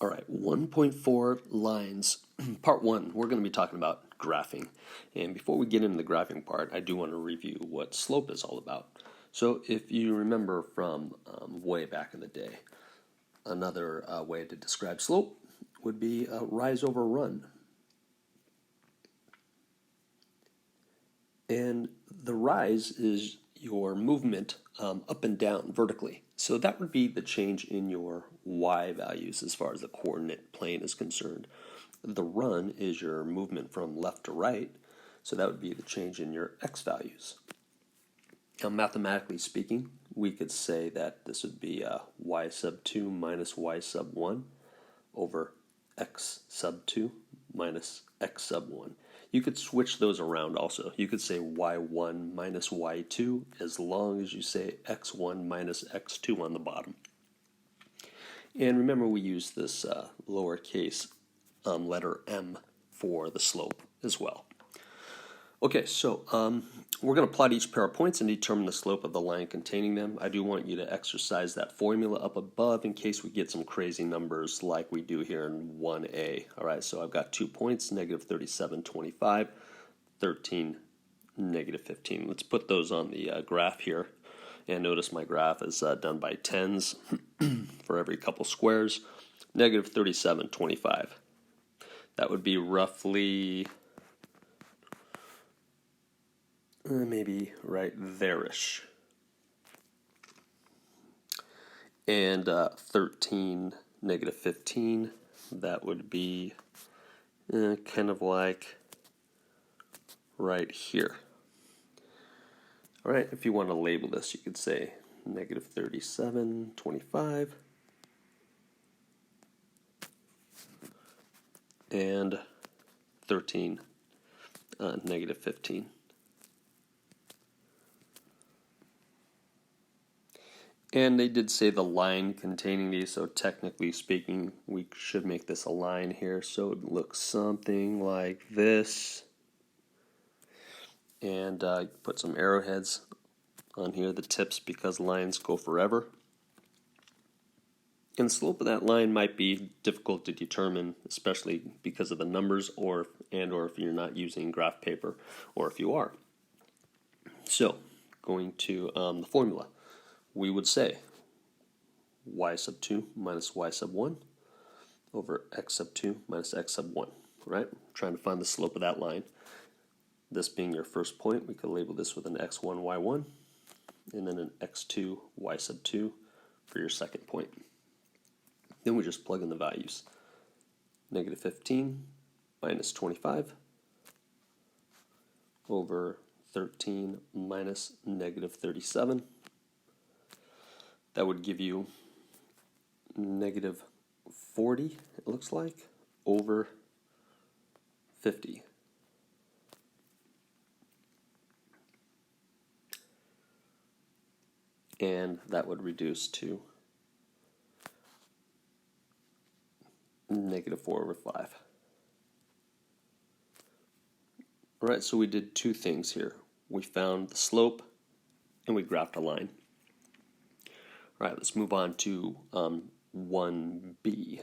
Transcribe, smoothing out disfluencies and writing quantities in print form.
All right, 1.4 lines. Part 1, we're going to be talking about graphing. And before we get into the graphing part, I do want to review what slope is all about. So if you remember from way back in the day, another way to describe slope would be rise over run. And the rise is your movement up and down vertically. So that would be the change in your y values as far as the coordinate plane is concerned. The run is your movement from left to right, so that would be the change in your x values. Now, mathematically speaking, we could say that this would be y sub 2 minus y sub 1 over x sub 2 minus x sub 1. You could switch those around also. You could say y1 minus y2 as long as you say x1 minus x2 on the bottom. And remember, we use this lowercase letter m for the slope as well. Okay, so we're going to plot each pair of points and determine the slope of the line containing them. I do want you to exercise that formula up above in case we get some crazy numbers like we do here in 1a. All right, so I've got 2 points, negative 37, 25, 13, negative 15. Let's put those on the graph here. And notice my graph is done by tens for every couple squares. Negative 37, 25. That would be roughly maybe right there-ish. And 13, negative 15, that would be kind of like right here. All right, if you want to label this, you could say negative 37, 25, and 13, negative 15. And they did say the line containing these, so technically speaking, we should make this a line here, so it looks something like this. And put some arrowheads on here, the tips, because lines go forever. And the slope of that line might be difficult to determine, especially because of the numbers, or if you're not using graph paper, or if you are. So, going to the formula. We would say y sub 2 minus y sub 1 over x sub 2 minus x sub 1, right? Trying to find the slope of that line. This being your first point, we could label this with an x1, y1, and then an x2, y sub 2 for your second point. Then we just plug in the values. Negative 15 minus 25 over 13 minus negative 37. That would give you negative 40, it looks like, over 50. And that would reduce to negative 4 over 5. All right, so we did two things here. We found the slope and we graphed a line. All right, let's move on to 1b.